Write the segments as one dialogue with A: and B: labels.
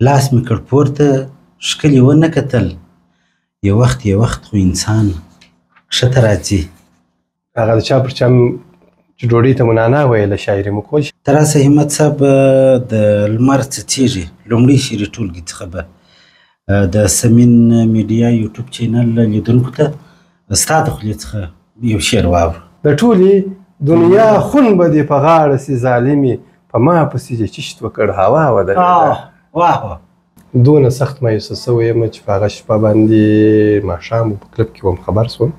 A: لاس مې کړ پورته ښکلي ونه کتل یو وخت خو انسان ښه ته راځي.
B: هغه د چا پر چا چې ډوډۍ ته مو نانا ویله شاعري مو کول.
A: ته راسه همت صاحب د لمر څڅېږي لومړي شعري ټولګې څخه به د سمین میډیا یوټیوب چینل لیدونکو ته ستا د خولې څخه یو شعر واوره.
B: د ټولې دنیا خون به دې په غاړه سي ظالمې په ما پسې چې چشت وکړ هوا ودرېده.
A: واه
B: دونه سخت مایوسه سوی یم چې په هغه شپه باندې ماښام په کلب کې وم خبر سوم.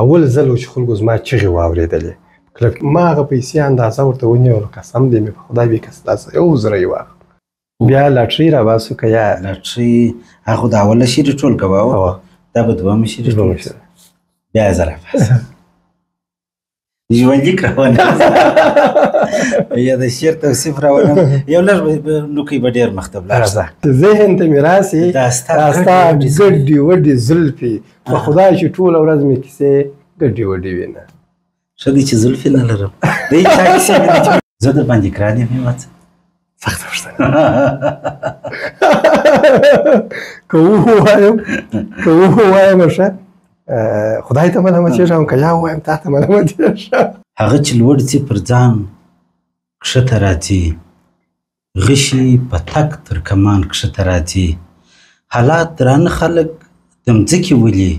B: اول ځل و چې خلکو زما چغې واورېدلې په کلب کې. ما هغه پیسې اندازه ورته ونیولو قسم دی مې په خدای بې کس داسې 1000 یې واخ. بیا لاټرۍ راباسو که یا
A: لاټرۍ هغه خو د اوله شعري ټولګه وه دا به دویمه شعري ټولګه بیا یې زه راباسم ژوندلیک راونه یا د شعر توصیف راونه یو لږ نوکۍ به ډېر مخته ولاړ شه.
B: ذهن ته مې راسي دا ستا ګډې وډې زلفې په خدای چې ټوله ورځ مې کیسې ګډې وډې وینه.
A: ښه دی چې زلفې نه لرم دی چا کیسې مې زه در باندې ګران یم همت
B: سخته پوښتنه که ووایم ښه خدای ته ملامتېږم که یا ووایم تا ته ملامتېږم.
A: هغه چې لوړ ځي پر ځان کښته راځي غشي په تک تر کمان کښته راځي حالات درانه خلک د مځکې ولي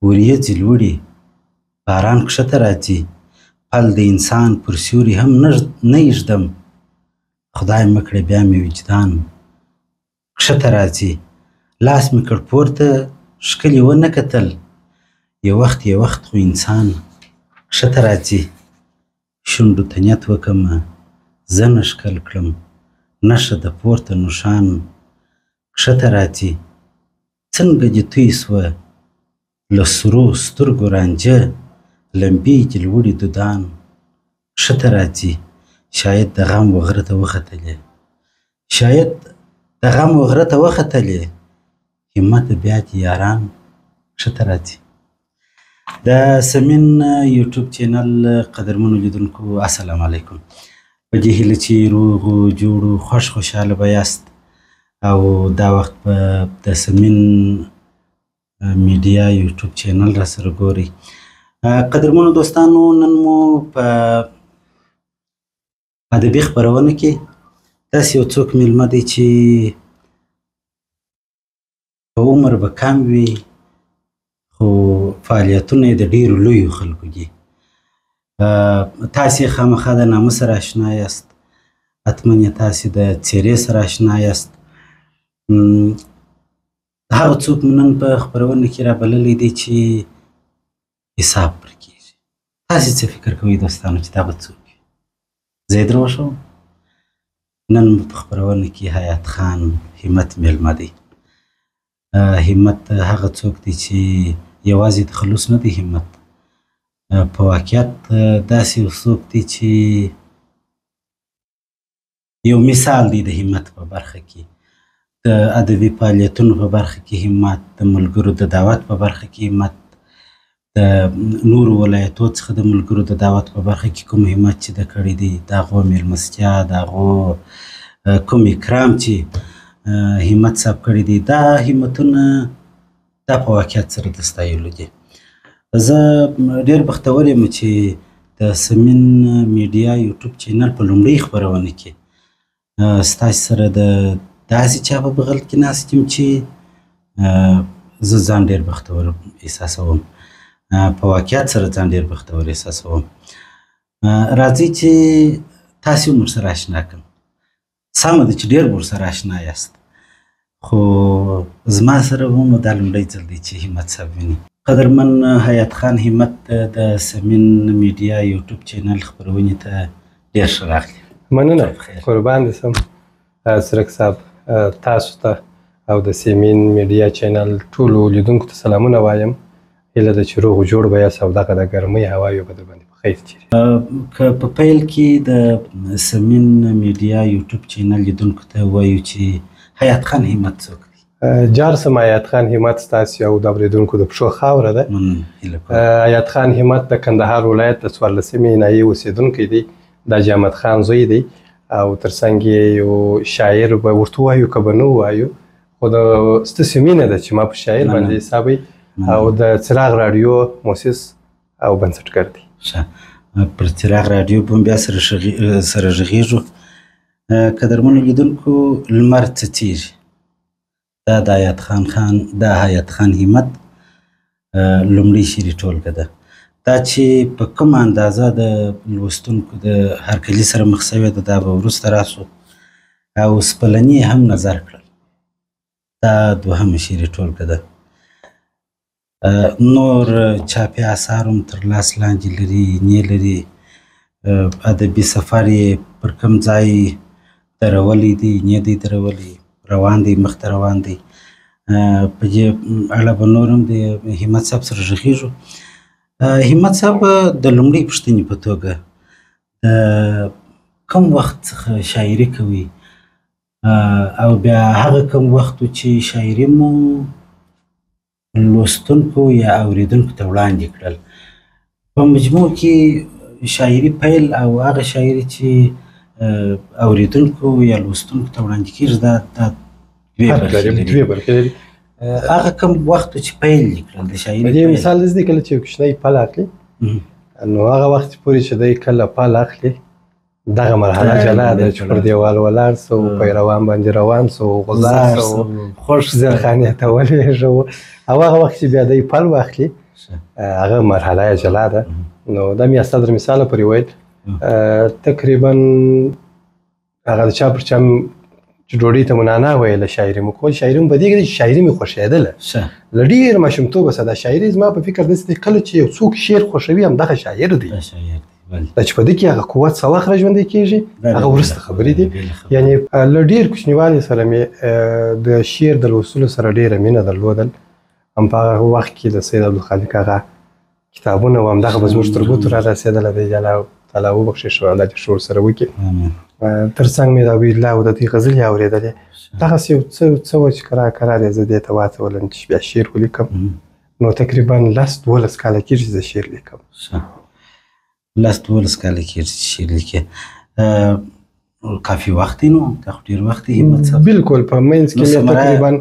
A: وریځې لوړې باران کښته راځي پل د انسان پر سیوري هم نه ایږدم خدای مه کړه بیا مې وجدان کښته راځي لاس مې کړ پورته ښکلي ونه کتل یو وخت خو انسان کښته راځي شونډو ته نیت وکړمه زه نه ښکل کړم نښه د پورته نښان کښته راځي څنګه دې توی سوه له سرو سترګو رانجه لمبې دې لوړې دودان کښته راځي شاید د غم وغره ته وختلې همت بیا دې یاران کښته راځي. د سمین یوټیوب چینل قدرمنو لیدونکو السلام علیکم. په دې هیله چې روغو جوړو خوشحاله به یاست او دا وخت به د سمین میډیا یوټیوب چینل را سره ګورئ. قدرمنو دوستانو نن مو په ادبي خپرونه کې داسې یو څوک میلمه دی چې په عمر به کم وي خو فعالیتونه یې د ډېرو لویو خلکو دي. تاسې خامخا د نامه سره اشنا یاست حتما یې تاسې د څېرې سره اشنا یاست. هغه څوک مو نن په خپرونه کې رابللی دی چې حساب پرې کېږي. تاسې څه فکر کوئ دوستانو چې دا به څوک وي؟ زه یې در وښوم. نن په خپرونه کې حیات خان همت میلمه دی. همت هغه څوک دی چې یوازې تخلص نه دی همت په واقعیت داسې یو څوک دی چې یو مثال دی د همت په برخه کې د ادبي فعالیتونو په برخه کې همت د ملګرو د دعوت په برخه کې همت د نورو ولایتو څخه د ملګرو د دعوت په برخه کې کوم همت چې د کړی دی د هغو میلمستیا د هغو کوم اکرام چې همت صاحب کړی دی دا همتونه دا په واقعیت سره د ستایلو دي. زه ډېر بختور یم چې د سمین میډیا یوټیوب چینل په لومړۍ خپرونه کې ستاسې سره د داسې چا په بغل کې ناست یم چې زه ځان ډېر بختور احساسوم په واقعیت سره ځان ډېر بختور احساسوم. راځئ چې تاسې هم ورسره اشنا کړم. سمه ده چې ډېر به ورسره اشنا یاست خو زما سره هم دا لومړی ځل دی چې همت صاحب ویني. قدرمن حیات خان همت د سمین میډیا یوټیوب چینل خپرونې ته ډېر ښه راغلی.
B: مننه قربان دې سم سرک صاحب. تاسو ته او د سمین میډیا چینل ټولو لیدونکو ته سلامونه وایم. هیله ده چې روغ جوړ به یاست او دغه د ګرمۍ هوا یو به در باندې په خیر تېري.
A: که په پیل کې د سمین میډیا یوټیوب چینل لیدونکو ته ووایو چې حیات خان همت څوک دی؟
B: جارسم حیات خان همت ستاسې او د اورېدونکو د پښو خاوره ده. حیات خان همت د کندهار ولایت د 14مې ناحیې اوسېدونکی دی. د حاجي احمد خان زوی دی او ترڅنګ یې یو شاعر به ورته ووایو که به نه ووایو خو د ستاسې مینه ده چې ما په شاعر باندې حسابوي او د څراغ راډیو مؤسس او بنسټګر دی.
A: پر څراغ راډیو به هم بیا سره غږېږو. قدرمنو لیدونکو، لمر څڅېږي دا د حیات خان همت لومړۍ شعري ټولګه ده. دا چې په کومه اندازه د لوستونکو د هرکلي سره مخ سوې ده دا به وروسته راسو، او سپلني هم نظر کړل. دا دوهمه شعري ټولګه ده. نور چاپي اثار هم تر لاس لاندې لري، نه لري. ادبي سفر یې پر کوم ځای درولی دی، نه دی درولی، روان دی، مخته روان دی. په دې اړه به نور هم د همت صاحب سره غږېږو. همت صاحب د لومړۍ پوښتنې په توګه د کوم وخت څخه شاعري کوي او بیا هغه کوم وخت چې شاعري مو لوستونکو یا اوریدونکو ته وړاندې کړل؟ په مجموع کې شاعري پیل او هغه شاعري چې اوریدونکو یا لوستونکو ته وړاندې کېږي دا دوې برخې لري. هغه کوم وخت چې پیل یې کړل د شاعري؟
B: په دې مثال داسې دی کله چې یو کوچنی پل اخلي نو هغه وخت پورې چې دی کله پل اخلي دغه مرحله جلا ده چې پر دیوال ولاړ سو، پیروان باندې روان سو، غزار سو، خوش زرخانې ته ولېږه، او هغه وخت چې بیا دی پل واخلي هغه مرحله جلا ده. نو دا مې ستا در مثاله پورې ویل تقریبا هغه د چا پر چا چې ډوډۍ ته منانا ویله شاعري مو کول. شاعري مو په دې کې چې شاعري مې خوښېدله له ډېر ماشومتوبه څخه. دا شاعري زما په فکر داسې دی کله چې یو څوک شعر خوښوي همدغه شاعر دی. دا چې په دې کې هغه قوت څه وخت راژوندی کېږي هغه وروسته خبرې دي. یعنې له ډېر کوچنیوالي سره مې د شعر د لوستلو سره ډېره مینه درلودل. هم په هغه وخت کې د سید عبدالخالق هغه کتابونه و همدغه به زموږ تر ګوتو را رسېدله. دی الله تعالی وبخښي، الله دې شور سره وکړي. تر څنګ مې د عبیدالله او د دوی غزلې اورېدلې. دغسې یو څه وه چې کرار یې زه دې ته واچولم چې بیا شعر ولیکم. نو تقریبا 10-12 کاله کېږي چې زه شعر لیکم.
A: 10-12 کاله کېږي چې شعر لیکې. کافي وخت دی نو؟ دا خو ډېر وخت دی همت صاحب.
B: بلکل په منځ کې مې تقریبا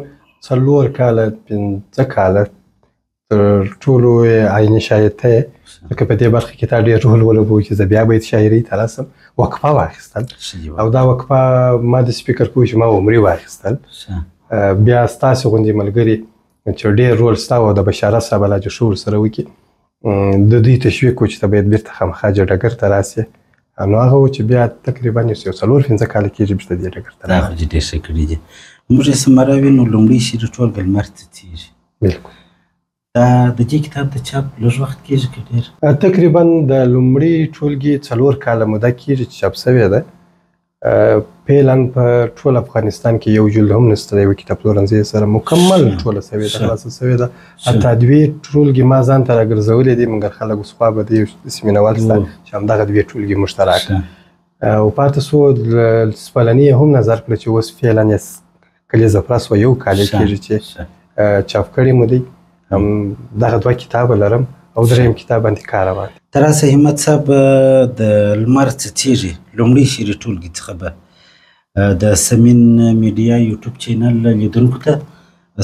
B: 4 کاله 5 کاله تر ټولو عیني شاعر ته لکه په دې برخه کې تا ډېر رول ولوبوي چې زه بیا باید شاعري ته راسم. وقفه واخیستل او دا وقفه ما داسې فکر کوي چې ما عمري واخیستل. بیا ستاسې غوندې ملګري چې ډېر رول ستا و د بشارت صاحب الله دې شور سره وکړي د دوی تشویق و چې ته باید بېرته خامخا ډګر ته راسې. نو هغه و چې بیا تقریبا یو 4-5 کاله کېږي بېرته دې ډګر ته
A: راغلی. دا خو دې ډېر ښه کړي دي. موږ یې ثمره وینو لومړۍ شعري ټولګه لمر څڅېږي.
B: بلکل.
A: دا د دې کتاب د چاپ لږ وخت کېږي که ډېر؟
B: تقریبا د لومړۍ ټولګې 4 کاله موده کېږي چې چاپ سوې ده. فعلا په ټول افغانستان کې یو جلد هم نشته د یوه کتابپلورنځۍ سره مکمل ټوله سوې ده، خلاصه سوې ده. حتی 2 ټولګې ما ځان ته راګرځولې دي، مګر خلک اوس خوا به دي داسې مینوال شته چې همدغه 2 ټولګې مشترک او پاتې سو. سپلني هم نظر کړه چې اوس فعلا یې کلیزه پرس و 1 کال کېږي چې چاپ کړی مو دی. هم دغه 2 کتابه لرم او دریم کتاب باندې کار روان دی.
A: تر اوسه همت صاحب د لمر څڅېږي لومړۍ شعري ټولګې څخه به د سمین میډیا یوټیوب چینل لیدونکو ته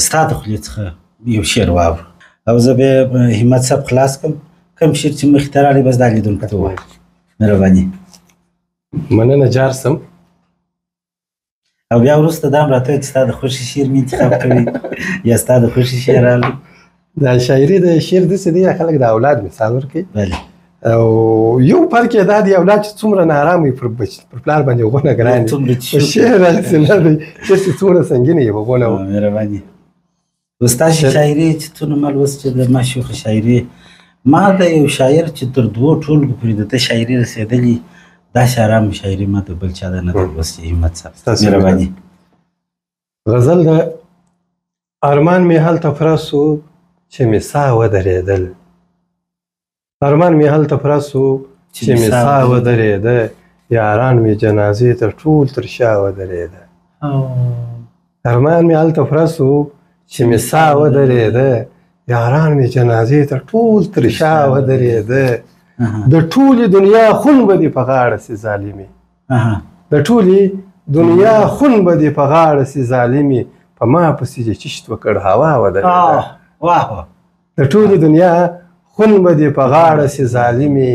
A: ستا د خولې څخه یو شعر واورو او زه به همت صاحب خلاص کړم. کوم شعر چې مخې ته راغلی بس دا لیدونکو ته ووایه. مهرباني.
B: مننه جار سم.
A: او بیا وروسته دا هم راته وایه چې ستا د خوښې شعر مې انتخاب کړی یا ستا د خوښې شعر راغلی.
B: د شاعري د شعر داسې دی خلک د اولاد مثال ورکوي.
A: بله.
B: او یو فرق یې دا دی اولاد چې څومره نارام وي پر پلار باندې غونه ګران دي. شعر هسې نه دی، شعر چې څومره سنګین یې په غونه.
A: مهرباني. ستاسې شاعري چې څونه مال اوس چې د معشوقه شاعري ما د یو شاعر چې تر 2 ټولګو پورې د ده شاعري رسېدلي داسې ارام شاعري ما د بل چا ده نه ده لوستې همت صاحب. مهرباني.
B: غزل د ارمان مې هلته پرسو چې مې ساه ودرېدل، ارمان مې هلته پرسو چې مې ساه ودرېده، یاران مې جنازې ته ټول تر شا ودرېده. ارمان مې هلته پرسو چې مې ساه ودرېده، یاران مې جنازې ته ټول تر شا ودرېده. د ټولې دنیا خون به دې په غاړه سي ظالمې، د ټولې دنیا خون به دې په غاړه سي ظالمي په ما پسې چې چشت وکړ هوا ودرېده د ټولې دنیا خون به دې په غاړه سي ظالمي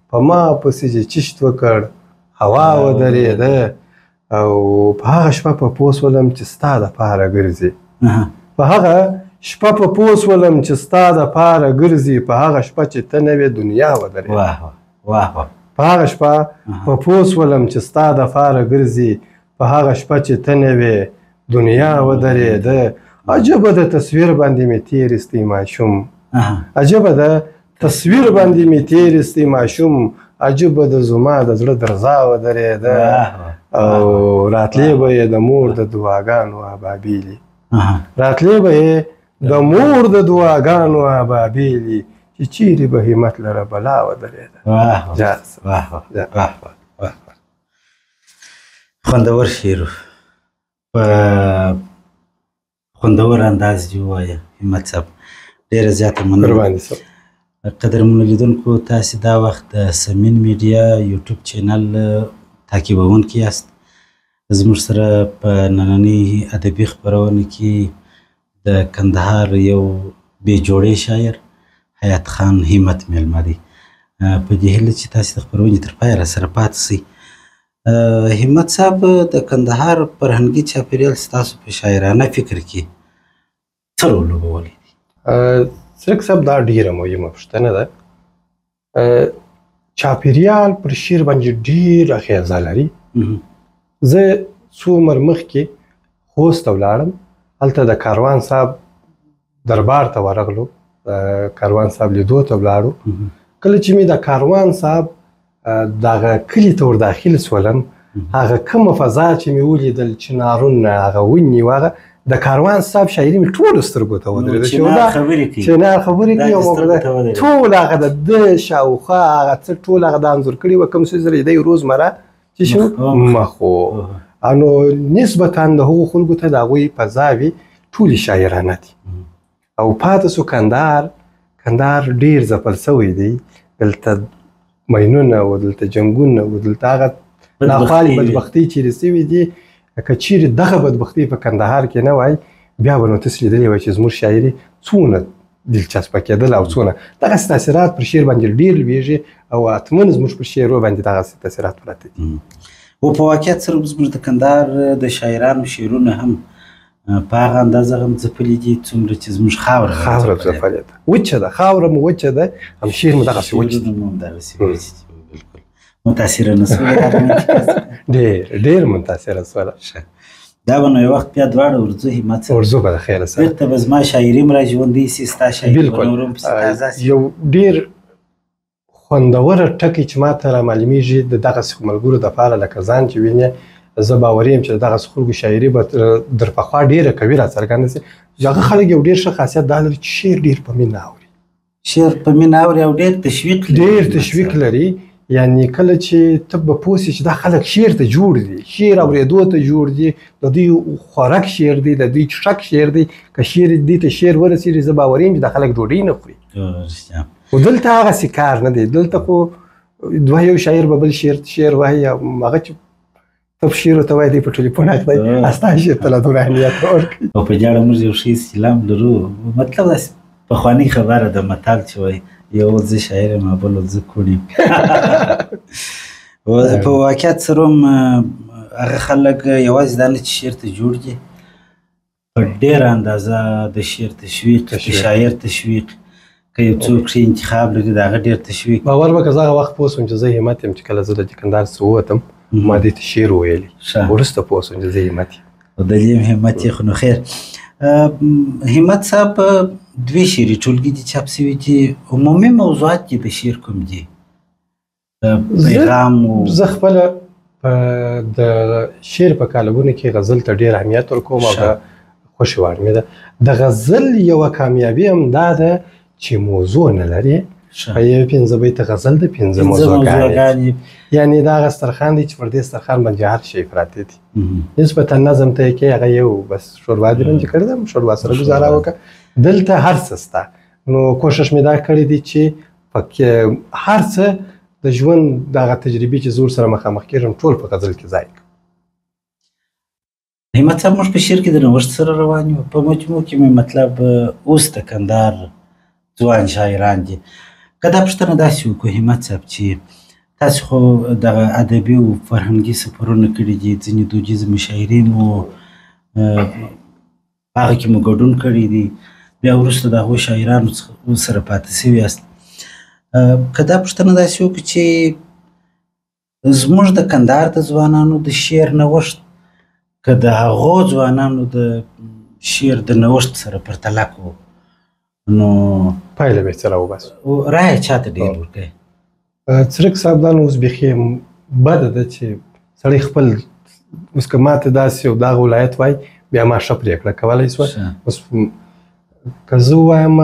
B: په ما پسې چې چشت وکړ هوا ودرېده او په هغه شپه په پوس ولم چې ستا دپاره ګرځي په هغه شپه په پوس ولم چې ستا دپاره ګرځي په هغه شپه چې ته نه وې دنیا ودرېده په هغه شپه په پوس ولم چې ستا دپاره ګرځي په هغه شپه چې ته نه وې دنیا ودرېده عجبه د تصویر باندې مې تېرېستی ماشوم عجبه د تصویر باندې مې تېرېستی ماشوم عجبه د زما د زړه درزا ودرېده او راتلې به یې د مور د دعاګانو ابابیلې راتلې به یې د مور د دعاګانو ابابیلې چې چیرې به همت لره بلا ودرېده
A: خوندور شعر په خوندور انداز دې ووایه همت صاحب ډېره زیاته مننه قدرمنو لیدونکو تاسې دا وخت د سمین میډیا یوټیوب چینل تعقیبونکي یاست زموږ سره په نننۍ ادبي خپرونه کې د کندهار یو بې جوړې شاعر حیات خان همت میلمه دی په دې هیله چې تاسې د خپرونې تر پایه راسره پاتې سئ همت صاحب د کندهار فرهنګي چاپېریال ستاسو په شاعرانه فکر کې څه رول لوبولی دی
B: څرک صاحب دا ډېره مهمه پوښتنه ده چاپېریال پر شعر باندې ډېر اغېزه لري زه څو عمر مخکې خوست ته ولاړم هلته د کاروان صاحب دربار ته ورغلو کاروان صاحب لیدو ته ولاړو کله چې مې د کاروان صاحب دغه کلي ته ور داخل سولم هغه کومه فضا چې مې ولیدل چنارونه هغه ونې و هغه د کاروان صاحب شاعري مې ټولو سترګو ته ودرېده چنار خبرې کوي او ټول هغه د ده شاوخوا هغه څه ټول هغه د انځور کړي وه کوم څه زره دی روزمره چې شو مخو نو نسبتا د هغو خلکو ته د هغوی فضاوې ټولې شاعرانه دي او پاته سو کندهار ډېر ځپل سوی دی دلته مینونه و دلته جنګونه و دلته هغه ناخوالې بدبختۍ چیرې سوي دي که چیرې دغه بدبختۍ په کندهار کې نه وای بیا به نو تاسې لیدلی وای چې زموږ شاعري څونه دلچسپه کېدل او څونه دغسې تاثیرات پر شعر باندې ډېر لویږي او حتمن زموږ پر شعرو باندې دغسې تاثیرات پراته دي
A: و په واقعیت سره زموږ د کندهار د شاعرانو شعرونه هم په هغه اندازه هم ځپلي دي څومره چې زموږ خاوره
B: ځپلې ده وچه ده خاوره مو وچه ده هم شعر مو دغسې وچ دي
A: متاثره نه سوله
B: ډېر متاثره سوله
A: دا به نو یو وخت بیا دواړه ورځو همت صاحب
B: ورځو به د خیره سره
A: بېرته به زما شاعري هم را ژوندۍ سي ستا شاعري به نور هم پسې تازه سي
B: یو ډېر خوندوره ټکی چې ما ته رامعلومېږي د دغسې ملګرو دپاره لکه ځان چې وینې زه باوري یم چې د دغسې خلکو شاعري به در پخوا ډېره قوي را څرګنده سي هغه خلک یو ډېر ښه خاصیت دا لري چې شعر ډېر په مینه اوري
A: شعر په مینه اوري او ډېر
B: تشویق لري یعنی کله چې ته به پوه سې چې دا خلک شعر ته جوړ دي شعر اورېدو ته جوړ دي د دوی خوراک شعر دی د دوی څښاک شعر دی که شعر دې ته شعر ورسېږي زه باوري یم چې دا خلک ډوډۍ نه خوري خو دلته هغسې کار نه دی دلته خو دوه یو شاعر به بل شعر وایي هغه چې ته شعر ورته وایي دی په ټلیفون اخلی ستا شعر ته لا دونه اهمیت نه ورکوي
A: او په دې اړه موږ یو ښه استعلام لرو مطلب داسې پخوانۍ خبره د متل چې وایي یو زه شاعر یم او بل زه کوڼ یم په واقعیت سره هم هغه خلک یوازې دا نه چې شعر ته جوړ دي په ډېره اندازه د شعر تشویق د شاعر تشویق که یو څوک ښه انتخاب لري د هغه ډېر تشویق
B: باور وکړه زه هغه وخت پوه شوم چې زه همت یم چې کله زه د کندهار څخه ووتم ما دې ته شعر ویلي وروسته پوه شوم چې زه همت یم
A: دلیم همت یې خو نو خیر همت صاحب دوی شعري ټولګي دي چاپ سوي دي عمومي موضوعات دي د شعر کوم دي پیغام
B: زه خپله د شعر په کالبونو کې غزل ته ډېر اهمیت ورکوم او خوښې وړ مې ده د غزل یوه کامیابي هم دا ده چې موضوع نه لري په یو پنځه بیته غزل د پنځه موضوعګانې یعنې دا هغه سترخوان دی چې پر دې سترخوان باندې هر شی پراته دي نسبتا نظم ته یې کې هغه یو بس شوروا دې رنجې کړې ده شوروا سره ګزاره وکړه دلته هر څه سته نو کوښښ مې دا کړی دی چې هر څه د ژوند دغه تجربې چې زه ورسره مخامخ کېږم ټول په غزل کې ځای کړم.
A: همت صاحب موږ په شعر کې د نوښت سره روان یو. په مجموع کې مې مطلب اوس د کندهار ځوان شاعران دي. که دا پوښتنه داسې وکړو همت صاحب چې تاسو خو دغه ادبي او فرهنګي سفرونه کړي دي، ځینې دودیزې مشاعرې مو هغه کې مو ګډون کړی دی، بیا وروسته د هغو شاعرانو سره پاتې سوي یاست. که دا پوښتنه داسې وکړو چې زموږ د کندهار د ځوانانو د شعر نوښت که د هغو ځوانانو د شعر د نوښت سره پرتله کړو نو
B: پایله به یې څه راوباسو؟
A: رایه چاته ډېر ورکوي؟
B: څرک صاحب دا نو اوس بیخي بده ده چې سړی خپل اوس که ماته داسې یو دغه ولایت وای بیا ما ښه پرېکړه کولی شوه. اوس که زه ووایم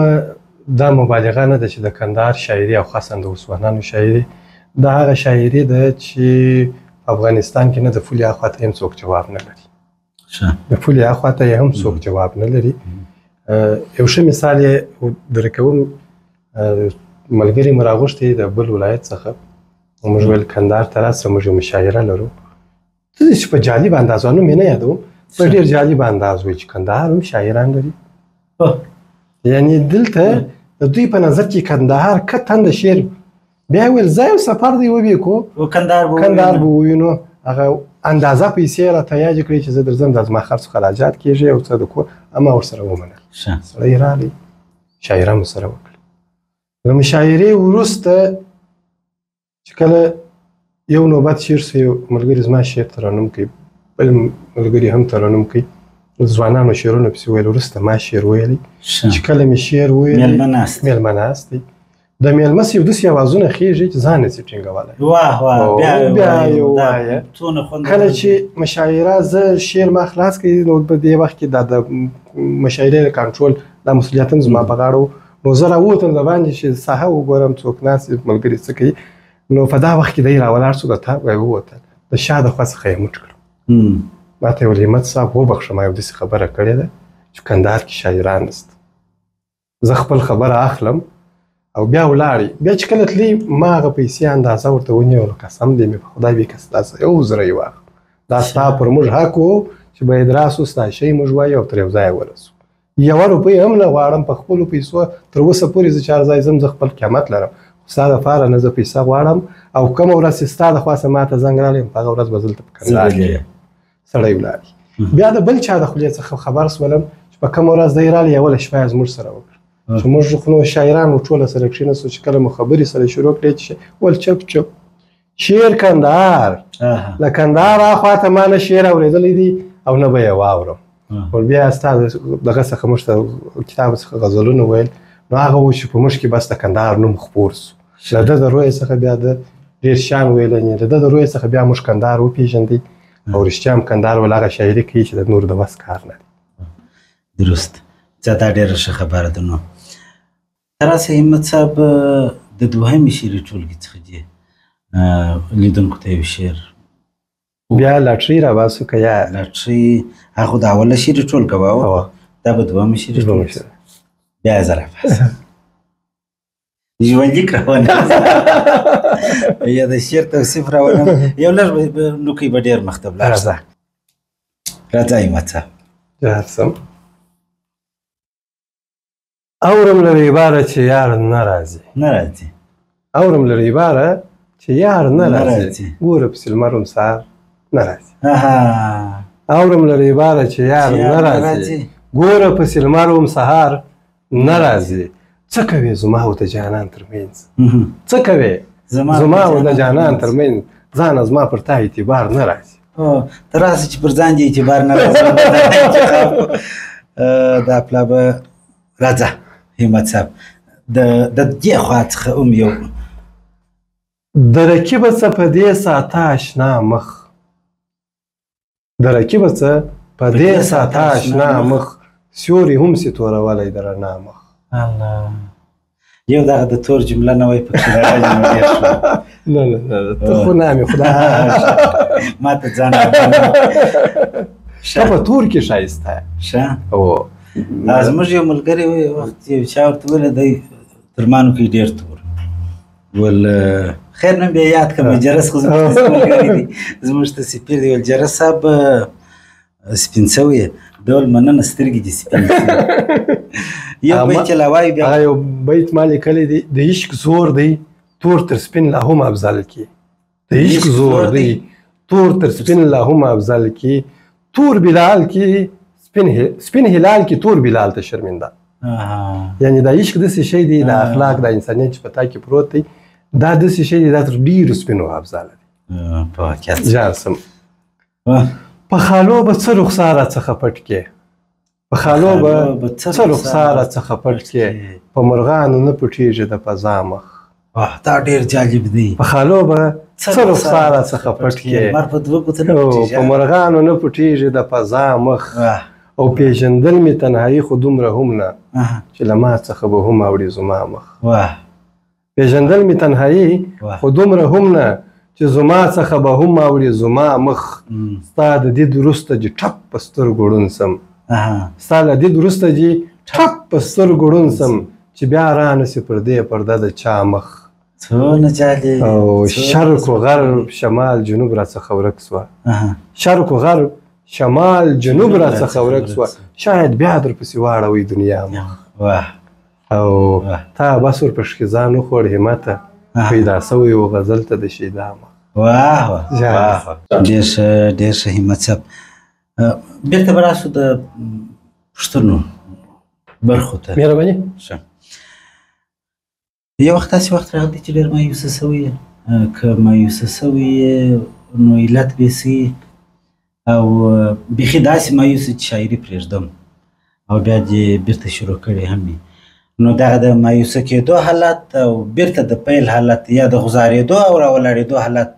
B: دا مبالغه نه ده چې د کندهار شاعري او خاصا د اوسوانانو شاعري دا هغه شاعري ده چې په افغانستان کې نه د فولې اخواته هم څوک جواب نه لري. د فولې اخواته یې هم څوک جواب نه لري. یو ښه مثال یې در کوم، ملګري مو راغوښتي د بل ولایت څخه، موږ ویل کندهار ته راسه موږ یو مشاعره لرو. چې په جالب انداز نوم یې نه یادوم، په ډېر جالب انداز وایي چې کندهار هم شاعران لري. یعنې دلته د دوی په نظر کې کندهار کتن د شعر، بیا یې ویل زه یو سفر دی وبېکو کندهار به ووینو، هغه اندازه پیسې راته یادې کړې چې زه درځم دا زما خرڅ خراجات کېږي او څه د کور، اما ورسره ومنل. سړی راغی شاعره مو سره وکړه. د مشاعرې وروسته چې کله یو نوبت شعر سو، یو ملګري زما شعر ترنم کوي، بل ملګري هم ترنم کوي، ځوانانو شعرونه پسې ویل. وروسته ما شعر ویلی چې کله مې شعر ویلی مېلمه ناست دی، د مېلمه سه یو داسې اوازونه خېږي چې ځان نسي ټینګولی. بیا یې ووایه. کله چې مشاعره زه شعر ما خلاص کړي نو په دې وخت کې دا د مشاعرې د کنټرول دا مسؤلیت هم زما په غاړه و. نو زه راووتم د باندې چې ساحه وګورم څوک ناست ملګري څه کوي. نو په دا وخت کې دی راولاړ شو، د تا ووتل، د شا د خوا څخه یې موټ کړم. ما ته یې ویل همت صاحب وبخښه ما یو داسې خبره کړې ده چې کندهار کې شاعران نسته، زه خپل خبره اخلم او بیا ولاړې. بیا چې کله تلي ما هغه پیسې اندازه ورته ونیول، قسم دی مې په خدای بې که ستاسو یو زره یې واخلم، دا ستا پر موږ حق و چې باید راسو ستا شی موږ وایو او تر یو ځایه ورسو. یوه روپۍ هم نه غواړم په خپلو پیسو، تر اوسه پورې زه چې هر ځای ځم زه خپل قیمت لرم، ستا دپاره نه زه پیسه غواړم. او کومه ورځ چې ستا د خوا څخه ما ته زنګ راغلی په هغه ورځ به دلته په کندهار کې سړی ولاړي. بیا د بل چا د خولې څخه خبر سولم چې په کومه ورځ دی راغلی، اوله شپه یې زموږ سره وکړه چې موږ خو نو شاعران ټوله سره کښېناستو چې کله مو خبرې سره شروع کړې چې ول چپ چپ شعر کندهار له کندهار اخوا ته ما نه شعر اورېدلی دی او نه به یې واورم. ول بیا ستا دغه څخه موږ ته کتاب څخه غزلونه ویل، نو هغه و چې په موږ کې بس د کندهار نوم خپور سو. له ده د رویې څخه بیا د ډېر شیان ویلنې، له ده د رویې څخه بیا موږ کندهار وپېژندی او رښتیا هم کندهار ول هغه شاعري کوي چې د نور د بس کار نه دی.
A: درست، دا ډېره ښه خبره ده. نو تر اوسه همت صاحب د دوهمې شعري ټولګې څخه دي لیدونکو ته یو شعر
B: بیا لاټري راباسو که یا
A: لاټري هغه خو د اوله شعري ټولګه وه، دا به دوهمې شعري ټولګه بیا یې زه راباسم. ژوندلیک راونه یا د شعر توصیف راونه یو لږ نوکۍ به ډېر مخته ولاړ شه. راځه همت صاحب.
B: جهرسم اورم لري باره چې یار نه راځي، اورم لري باره چې یار نه راځي، ګوره پسې لمر هم سهار نه راځي. اورم لري باره چې یار نه راځي، ګوره پسې لمر هم سهار نه راځي. څه کوې زما او د جانان ترمنځ، څه کوې زما او د جانان ترمنځ، ځان زما پر تا اعتبار نه راځي.
A: ته راسه چې پر ځان دې اعتبار نه راځي دا پلا به راځه همت صاحب. د دې خوا څخه هم یو
B: د رقیبه څه په دې ساته اشنا مخ، د رقیبه څه په دې ساته اشنا مخ، سیوري هم سي تورولی د رڼا مخ.
A: الله، یو دغه د تور جمله نه وای پکې راغلی نو ډېر ښه.
B: نه نه نه ته خو نامې خدای
A: ما ته ځان
B: ته په تور کې ښایسته یې.
A: ښه زموږ یو ملګری وخت یو چا ورته ویله دی تر ما نو کې ډېر تور ول خیر نوم بیا یاد کړم جرس خو زموږ ته ملګری دی زموږ ته سفیر دی ویل جرس صاحب سپین شوی ډول مننه سترګې دې سپین شوي یو بیت چې لا وایي بیا
B: یو بیت ما لیکلی دی د عشق زور دی تور تر سپین لا هم افضل کی د عشق زور دی تور تر سپین لا هم افضل کی تور بلال کی سپین هلال کی تور بلال ته شرمنده یعنی دا عشق داسې شی دی د اخلاق د انسانیت چې په تا کې پروت دی دا داسې شی دی دا تر ډېرو سپینو افضله دی
A: په واقعیت
B: جارسم په خالو به څه رخساره څخه پټ کې په خالو به څه رخساره څخه پټ کې په مرغانو نه پټېږي د فضا مخ
A: دا ډېر جالب دی
B: په خالو به څه رخساره څخه پټ کې په مرغانو نه پټېږي د فضا مخ او پیژندل مې تنهایي خو دومره هم نه چې له ما څخه به هم اوړي زما مخ پیژندل مې تنهایي خو دومره هم نه چې زما څخه به هم اوړي زما مخ ستا د دید وروسته چې ټپ په سترګو ړوند سم ستا له دید وروسته چې ټپ په سترګو ړوند سم چې بیا رانسي پر دې پرده د چا مخ
A: څونه جالب
B: او شرق و غرب شمال جنوب راڅخه ورک سوه شرق و غرب شمال جنوب راڅخه ورک سوه شاید بیا درپسې واړوئ دنیا مخ او تا بس ورپسې ځان وخوړ همته پیدا سوی و غزل ته د شیدا مخ
A: واه واه ډېر ښه همت صاحب بېرته به راسو د پوښتنو برخو ته
B: مهرباني
A: ښه یو وخت داسې وخت راغلی چې ډېر مایوسه سوی یې که مایوسه سوی یې نو علت به څه او بیخي داسې مایوسه چې شاعري پرېږدم او بیا دې بېرته شروع کړې هم وي نو دغه د مایوسه کېدو حالت او بېرته د پیل حالت یا د غوځارېدو او راولاړېدو حالت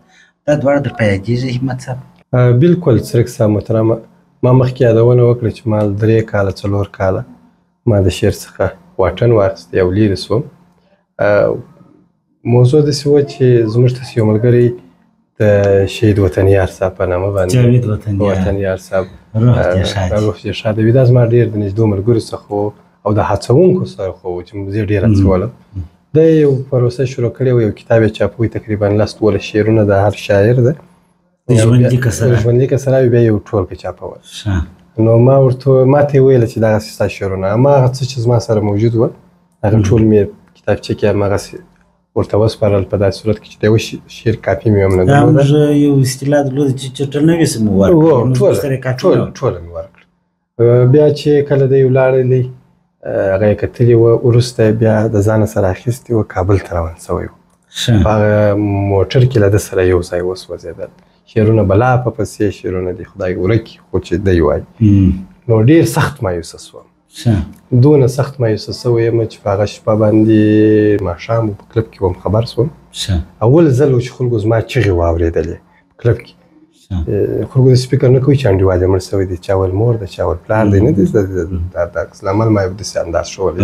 A: دا دواړه در په یادېږي همت صاحب
B: بلکل څرک صاحب محترمه ما مخکې یادونه وکړه چې ما 3 کاله 4 کاله ما د شعر څخه واټن واخیستی او لرې سوم موضوع داسې وه چې زموږ ته یو ملګری د شهید وطنیار صاحب په نامه باندې
A: جاوید
B: وطنیار صاحب
A: روح دې ښاد
B: روح دې ښاد وي دا زما ډېر د نږدې ملګرو څخه او د هڅونکو سره خو چې زه ډېر هڅولم د یو پروسه شروع کړې و یو کتاب یې چاپوي تقریبا 10 شعرونه د هر شاعر ده
A: د ژوندلیکه سره
B: ژوندلیکه سره بیا یو ټولګه چاپول نو ما ته یې ویله چې دغسې ستا شعرونه هماغه څه چې زما سره موجود وه هغه ټول مې کتابچه کې هماغسې ورته وسپارل په داسې صورت کې چې د یو شعر کاپي مې هم نه درلوده
A: موږ یو اصطلاح درلوده چې چټرنویس مو ورکړه
B: ټوله مې ورکړه بیا چې کله دی ولاړلی هغه یې کتلې وه وروسته بیا د ځانه سره اخیستې وه کابل ته روان سوی و په هغه موټر کې له ده سره یو ځای وسوځېدل شعرونه بلا په پسې شعرونه دي خدای ورکي خو چې دی وایي نو ډېر سخت مایوسه سوم دونه سخت مایوسه سوی یم چې په هغه شپه باندې ماښام په کلب کې وم خبر سوم اول ځل و چې خلکو زما چغې واورېدلې په کلب کې خلکو داسې فکر نه کوي چې انډیوال یې مړ سوی دی چا ول مور ده چا ول پلار دی نه دی د عکس العمل ما یو داسې انداز ښوولی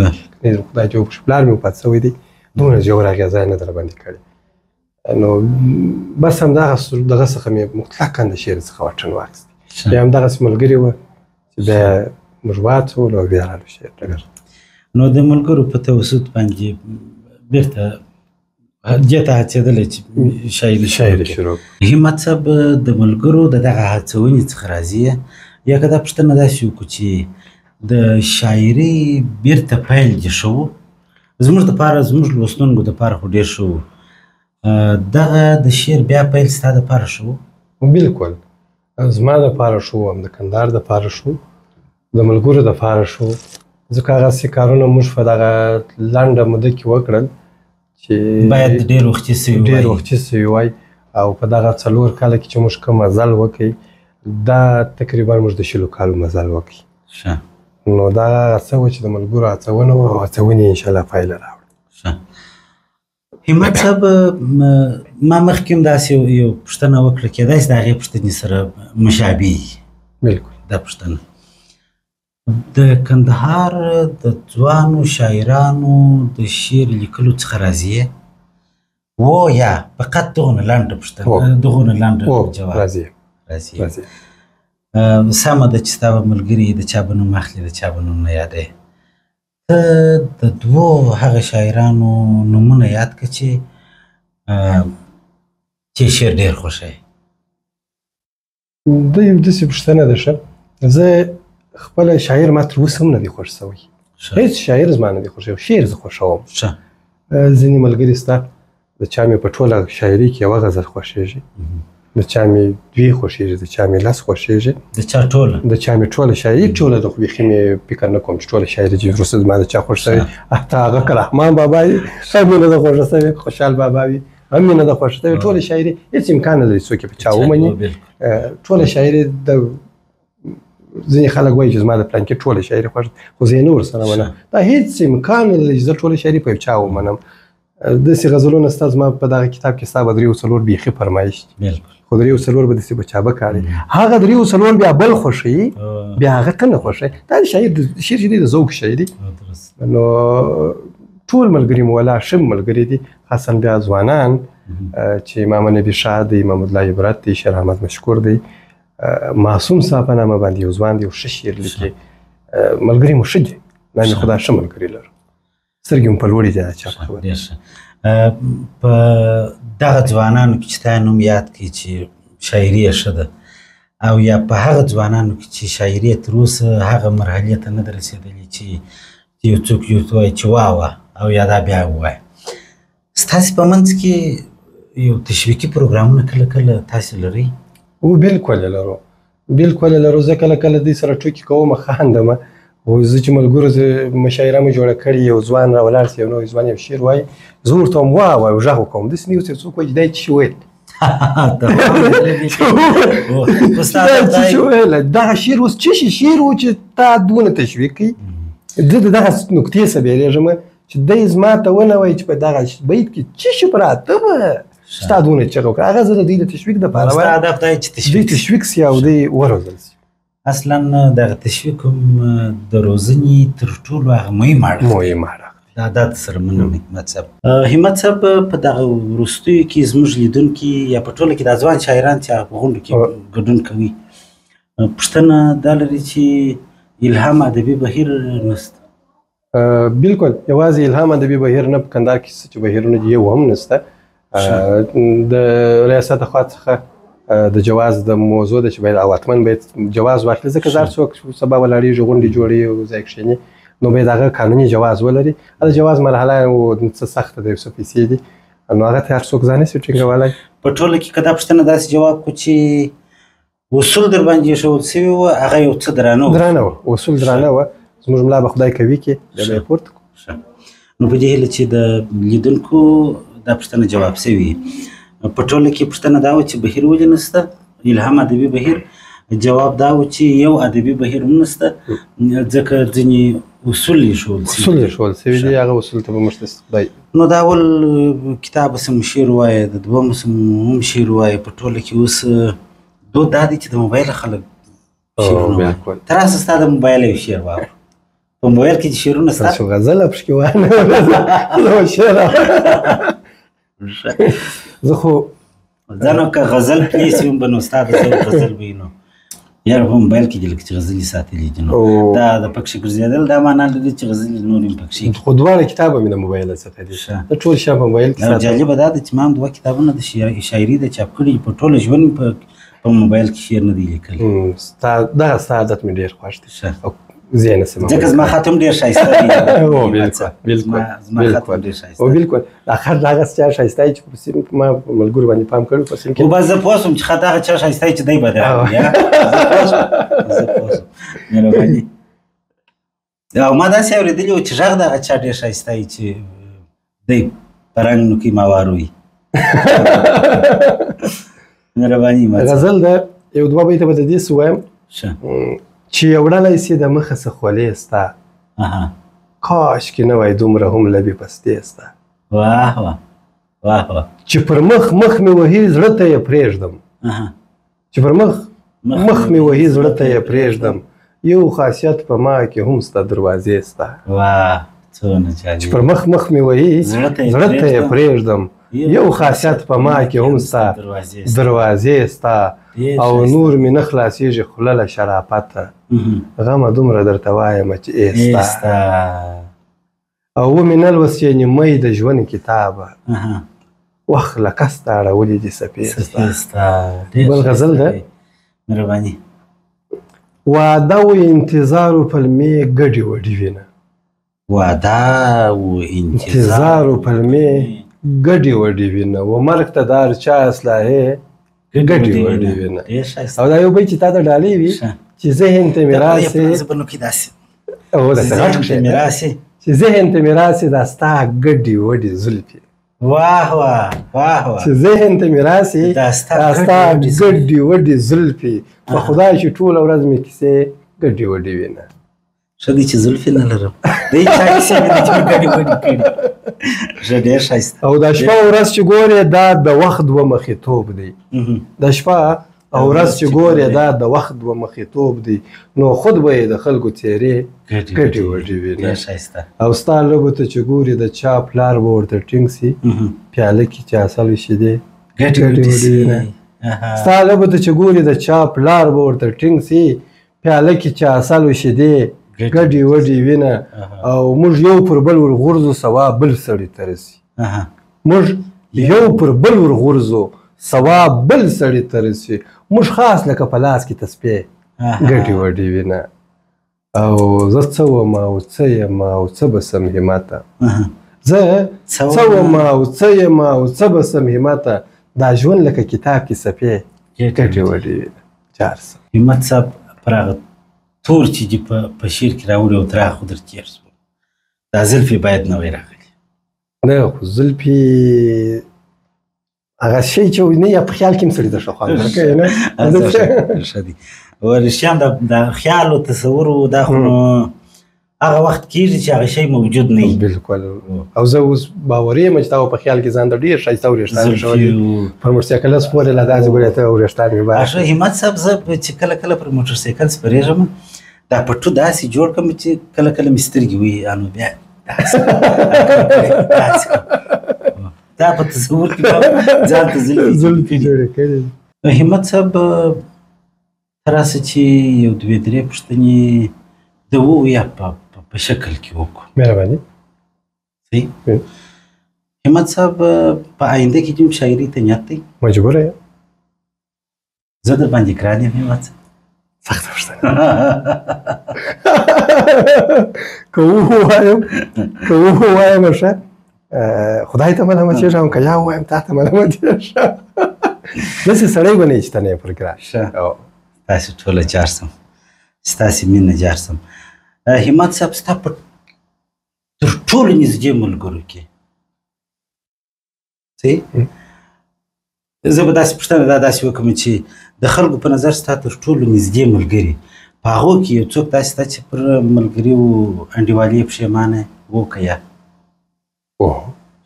B: خدای چې وکړي پلار مې وفات سوی دی دومره ژور اغېزه یې نه ده راباندې کړې نو بس همدغه څخه مې مطلقا د شعر څخه واټن واخیستې بیا همدغسې ملګري وه چې بیا موږ واچولو او بیا رالو شعر ډګر
A: نو د ملګرو په توسط باندې بېرته دې ته هڅېدلی چې شاعري
B: شروع
A: همت صاحب د ملګرو د دغه هڅونې څخه راضي یا که دا پوښتنه داسې وکړو چې د شاعري بېرته پیل دې ښه و زموږ دپاره زموږ لوستونکو دپاره خو ډېر ښه و دغه د شعر بیا پیل ستا دپاره ښه و
B: بلکل زما دپاره ښه و هم د کندهار دپاره ښه و د ملګرو دپاره ښه و ځکه هغسې کارونه موږ په دغه لنډه موده کې وکړل چې
A: باید ډېر وختي
B: سوي وای او په دغه 4 کاله کې چې موږ کوم مزل وکړي دا تقریبا موږ د 20 کالو مزل وکړي نو دا څه و چې د ملګرو هڅونه وه او هڅونې انشاءالله پایله راوړه
A: همت صاحب ما مخکې هم داسې یو پوښتنه وکړه کېدای شي د هغې پوښتنې سره مشابه
B: بلکل
A: دا پوښتنه د کندهار د ځوانو شاعرانو د شعر لیکلو څخه راضي و یا فقط دغونه لنډه پوښتنه دغونه لنډه جواب
B: راضي
A: سمه ده چې ستا به ملګري د چا به نوم اخلي د چا به نوم نه یادوې ته د دوو هغه شاعرانو نومونه یاد کړه چې چې شعر ډېر خوښوي؟
B: دا یو داسې پوښتنه ده ښه. زه خپله شاعر ما تر اوسه هم نه دی خوښ شوی. هېڅ شاعر زما نه دی خوښ شوی. شعر زه خوښوم. ځینې ملګري سته د چا مې په ټوله شاعري کې یوه غزل خوښېږي، د چا مې دوې خوښېږي، د چا مې لس خوښېږي،
A: د چا ټوله؟ د
B: چا مې ټوله شاعري ټوله د خو بیخي مې فکر نه کوم چې ټوله شاعري چې وروسته زما د چا خوښ شوی. حتی هغه که رحمان بابا وي هم مې نه ده خوښه شوې، که خوشحال بابا وي هم مې نه ده خوښه شوې. ټوله شاعري هېڅ امکان نه لري څوک یې په چا ومني. ټوله شاعري د ځینې خلک وایي چې زما د پلانکي ټوله شاعري خوښ ده، خو زه یې نه ورسره منم. دا هېڅ امکان نه لري چې زه ټوله شاعري په یو چا ومنم. داسې غزلونه ستا زما په دغه کتاب کې ستا به 3 بیخي فرمایش دي، خو 3 به داسې به چابه کاړي. هغه 3 بیا بل خوښوي، بیا هغه ته نه خوښوي. دا شعر چې دی د ذوق شی دی. نو ټول ملګري مو ولا ښه ملګري دي، خاصا بیا ځوانان چې امام نبي شاه دی، امام الله عبرت دی، شیر احمد مشکور دی، معصوم صاحب په نامه باندې یو ځوان دی، یو ښه شعر لیکي. ملګري مو ښه دي، دا مې خدا ښه ملګري لرو. سترګې مو په لوړې دي. چا خبره
A: په دغه ځوانانو کې چې تا نوم یاد کړي چې شاعري یې ښه ده، او یا په هغه ځوانانو کې چې شاعري تر اوسه هغه مرحلې ته نه ده رسېدلې چې یو څوک یو څه وایي چې واه او یا دا بیا ووایه، ستاسې په منځ کې یو تشویقي پروګرامونه کله کله تاسې لرئ؟
B: بالکل یې لرو، بالکل یې لرو. زه کله کله دوی سره ټوکې کوم، خاندم. خو زه چې ملګرو مشاعره مې جوړه کړې، یو ځوان راولاړ سي، یو نوی ځوان یو شعر وایي، زه ورته وایم واه وایي، غږ وکړم. داسې نه یو څوک وایي چې دا یې څه شي ویل، دغه شعر اوس څه شي شعر و چې تا دونه تشویق کوي. زه د دغه نکتې څه بیریږم چې دی زما ته ونه وایي چې په دغه بیت کې څه شي پراته به ستا دونه چغه وکړه. هغه زه د دوی د تشویق دپاره وایم، دوی تشویق سي او دوی وروزل سي.
A: اصلا دغه تشویق هم د روزنې تر ټولو هغه مهم اړخ دی. دا د سره منم حکمت صاحب. همت صاحب په دغه وروستیو کې زموږ لیدونکي یا په ټوله کې دا ځوان شاعران چې په غونډو کې ګډون کوي، پوښتنه دا لري چې الهام ادبي بهیر نشته؟
B: بالکل، یوازې الهام ادبي بهیر نه، په کندهار کې چې بهیرونه دي یو هم نشته. د ریاست خوا څخه د جواز د موضوع ده چې باید اواتمن باید جواز واخلي، ځکه هر څوک سبا ولاړېږي غونډې جوړوي او ځای کښېني، نو باید هغه قانوني جواز ولري. د جواز مرحله څه سخته ده، یو څه پیسې دي، نو هغه ته هر څوک ځان نشي ټینګولی.
A: په ټوله کې که دا پوښتنه داسې جواب کړو چې اصول در باندې ایښودل سوي وه، هغه یو څه درانه وه؟
B: درانه وه، اصول درانه وه. زموږ ملا به خدای کوي کې بیا به یې پورته کړو.
A: نو په دې هیله چې د لیدونکو دا پوښتنه جواب سوي. په ټوله کې پوښتنه دا و چې بهیر ولې نشته، الهام ادبي بهیر؟ جواب دا و چې یو ادبي بهیر هم نشته، ځکه ځینې اصول ایښودل
B: سوي دي. هغه اصول ته به موږ خدای
A: نو د اول کتاب هم شعر وایه، د دوم هم شعر وایه. په ټوله کې اوس دود دا دی چې د موبایل خلک شعرونه وایي. تر اوسه ستا د موبایل یو شعر واورو، په موبایل کې شعرونه ستا؟
B: تاسو غزل پکې وایه، زه شعر زه خو
A: ځانو که غزل پلیسي هم به نو ستا د ذوق غزل به وي. نو یاره په موبایل کې دې لکه چې غزلې ساتلي دي، نو دا د پکښې ګرځېدل دا معنا لري چې غزلې نور هم پکښې.
B: خو دواړه کتابه مې د موبایل څخه دي، د ټول شیان په موبایل کې ساتم.
A: جالبه دا ده چې ما هم 2 کتابونه د شاعري د چاپ کړي، په ټوله ژوند په موبایل کې شعر نه دی لیکلی.
B: دغه ستا عادت مې ډېر خوښ دی، زه یې نه سم،
A: ځکه زما خط هم ډېر ښایسته دی.
B: بالکل اخر دغه چا ښایسته چې په سیم ما ملګرو باندې پام کړی، په سیم کې
A: خو بس زه پوه شوم چې خط هغه چا ښایسته چې دی به درغلی. زه پوه شوم، مهرباني. او ما داسې اورېدلي وو چې غږ د هغه چا ډېر ښایسته وي چې دی په رنګ نو کې ماوار وي. مهرباني.
B: غزل ده یو 2 بیته به د دې څه وایم چې یو وړلی سي د مخه څه خولې ستا، کاشکې نه وای دومره هم لبې پستې ستا.
A: واه واه واه واه.
B: چې پر مخ مې وهي زړه ته یې پرېږدم، چې پر مخ مې وهي زړه ته یې پرېږدم، یو خاصیت په ما کې هم ستا دروازې ستا.
A: واه څونه جالب.
B: چې پر مخ مې وهي زړه ته یې پرېږدم، یو خاصیت په ما کې هم ستا دروازې ستا، او نور مې نه خلاصېږي خوله له شرافته، غمه دومره درته وایم چې ایستا، او ومې نه لوستې نیمۍ د ژوند کتابه، وخت لکه ستا اړولې دي څپې
A: ستا
B: بل غزل ده
A: مهرباني
B: واده و انتظار و پلمې ګډې وډې وینه
A: واده و
B: انتظار و پلمې ګډې وډې وینه و مرګ ته دار چا اصلاحې ګډې وډې وینه او دا یو بیت چې تا ته ډالۍ وي چې ذهن ته مې راسې چې ذهن ته مې راسې دا ستا ګډې وډې زلفې
A: واه واه واه واه
B: چې ذهن ته مې راسې دا ستا ګډې وډې زلفې په خدای چې ټوله ورځ مې کیسې ګډې وډې وینه
A: ښه دی چې زلفې نه لرم دی چا کیسې مې ده چې مې ګډې وډې کړي ښه ډېر ښایسته
B: او دا شپه ورځ چې ګورې دا د وخت دوه مخېتوب دی دا شپه او ورځ چې ګورې دا د وخت دوه مخېتوب دی نو خود به یې د خلکو څېرې ګډې وډې وینه او ستا لوبو ته چې ګورې د چا پلار به ورته ټینګ سي پیاله کې چې اصل شیدې
A: ګډې وډې وینه
B: ستا لوبو ته چې ګورې د چا پلار به ورته ټینګ سي پیاله کې چې اصل شیدې ګډې وډې وینه او موږ یو پر بل ورغورځو سوا بل سړي ته رسي موږ یو پر بل ورغورځو سوا بل سړي ته رسي موږ خاص لکه په لاس کې تسبیح ګډې وډې وینه او زه څه وم او څه یم او څه به سم همته زه څه وم او څه یم او څه به سم همته دا ژوند لکه کتاب کې صفحې ګډې وډې وینه چارسه
A: همت صاحب پر هغه تور چې دې په شعر کې راوړي او تر هغه خو در تېر شو دا زلفې باید نوی راغلي
B: نه خو زلفې هغه شی چې نه یا په خیال کې هم سړي ته ښه خوند ورکوي نه
A: ښه دي رښتیا د خیال او تصور دا خو نو هغه وخت کېږي چې هغه شی موجود نه وي
B: بلکل او زه اوس باوري یم چې تا په خیال کې ځان ته ډېر ښایسته وریښتان شولي پر موټرسایکل سپورې لا داسې ګورې ته وریښتان مې بار
A: ښه همت صاحب زه چې کله کله پر موټرسایکل سپرېږم دا پټو داسې جوړ کړم چې کله کله مې سترګې وي نو بیا دا په تصور کې ځان ته
B: زلفې جوړې کړې
A: همت صاحب تر اوسه چې یو دوې درې پوښتنې د یا په شکل کې وکړو
B: مهرباني
A: صحیح همت صاحب په آینده کې چې شاعري ته نیت دی
B: مجبوره یم
A: زه در باندې ګران یم همت صاحب
B: سخته پوښتنه که ووایم ښه خدای ته ملامت کېږم که یا ووایم تا ته ملامت کېږم داسې سړی به نه یې چې ته نه یې پر ګران
A: ښه ستاسې ټوله جار سم ستاسې مینه جار سم همت صاحب ستا په تر ټولو نږدې ملګرو کې صحیح زه به داسې پوښتنه داسې وکړم چې د خلکو په نظر ستا تر ټولو نږدې ملګري په هغو کې یو څوک داسې شته چې پر ملګري انډیوالي پښیمانه و که یا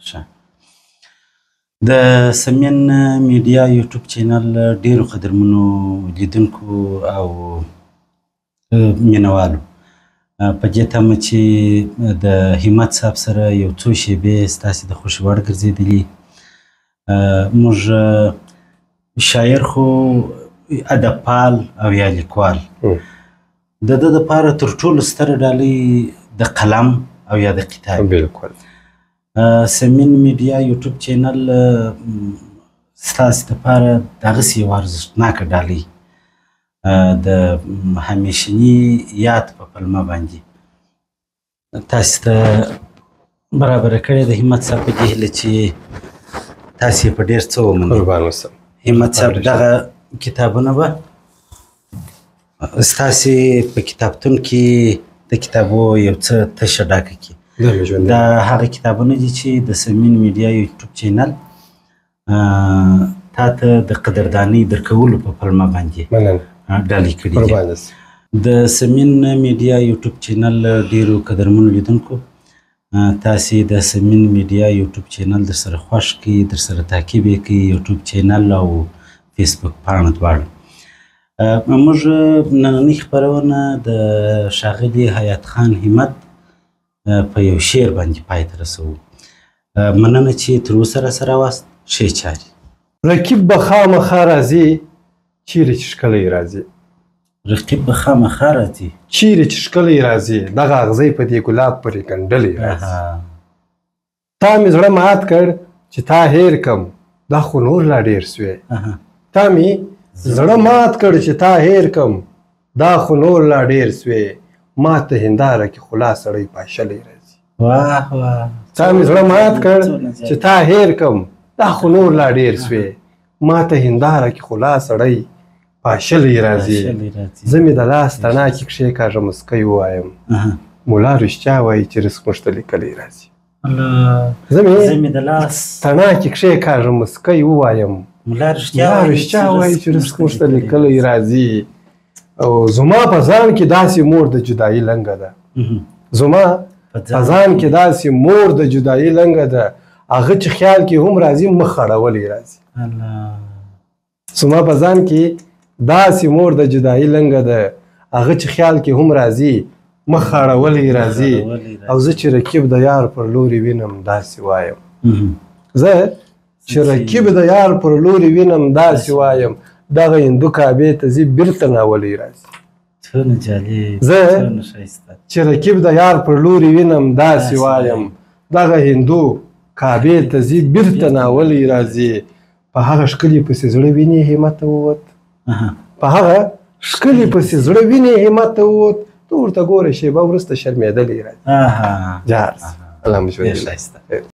A: ښه د سمین میډیا یوټیوب چینل ډېرو قدرمنو لیدونکو او مینوالو په دې تمه چې د همت صاحب سره یو څو شیبې ستاسې د خوښې وړ ګرځېدلي موږ شاعر خو ادبپال او یا لیکوال د ده دپاره تر ټولو ستره ډالۍ د قلم او یا د کتاب
B: بلکل
A: سمین میډیا یوټیوب چینل ستاسې دپاره دغسې یو ارزښتناکه ډالۍ د همیشني یاد په پلمه باندې تاسې ته برابره کړې د همت صاحب په دې هیله چې تاسې په ډېر څه ومنئ همت صاحب دغه کتابونه به ستاسې په کتابتون کې د کتابو یو څه تشه ډاکه کړي دا هغه کتابونه دي چې د سمین میډیا یوټیوب چینل تا ته د قدردانۍ درکولو په پلمه باندې ډالۍ کړي دي د سمین میډیا یوټیوب چینل ډېرو قدرمنو لیدونکو تاسې د سمین میډیا یوټیوب چینل در سره خوښ کړي در سره تعقیب یې کړي یوټیوب چینل او فیسبوک پاڼه دواړه موږ نننۍ خپرونه د ښاغلي حیات خان همت په یو شعر باندې پای ته رسوو مننه چې تر اوسه راسره واست ښې چارې
B: رقیب به خامخا راځي چیرې چې ښکلی راځي
A: رقیب به خامخا راځي
B: چیرې چې ښکلی راځي دغه اغزی په دې ګلاب پورې ګنډلی راځي تا مې زړه مات کړ چې تا هیر کم دا خو نور لا ډېر سوې تا مې زړه مات کړ چې تا هیر کم دا خو نور لا ډېر سوې ما ته هنداره کې خلا سړی پاشلی راځي
A: واه واه
B: تا مې زړه مات کړ چې تا هیر کم دا خو نور لا ډېر سوې ما ته هنداره کې خلا سړی پاشلی راځي زه مې د لاس تڼا کې کښېکاږه مسکی ووایم ملا رښتیا وایي چې رزق موږ ته لیکلی راځي زه مې د لاس تڼا کې کښېکاږه مسکی ووایم ملا رښتیا وایي چې رزق موږ ته لیکلی راځي او زما په ځان کې داسې مور د جدایي لنګه ده زما په ځان کې داسې مور د جدایي لنګه ده هغه چې خیال کې هم راځي مخ خړولی راځي زما په ځان کې داسې مور د جدایي لنګه ده هغه چې خیال کې هم راځي مخ خړولی راځي او زه چې رکیب د یار پر لوري وینم داسې وایم زه چې رکیب د یار پر لوري وینم داسې وایم دغه هندو کعبې ته ځي بیرته ناولی راځي زه چې رکیب د یار پر لوري وینم داسې وایم دغه هندو کعبې ته ځي بیرته ناولی راځي په هغه ښکلي پسې زړه وینې همت ووت په هغه ښکلي پسې زړه وینې همت ووت ته ورته ګوره شیبه وروسته شرمېدلی راځي جارس الله مو ژوندي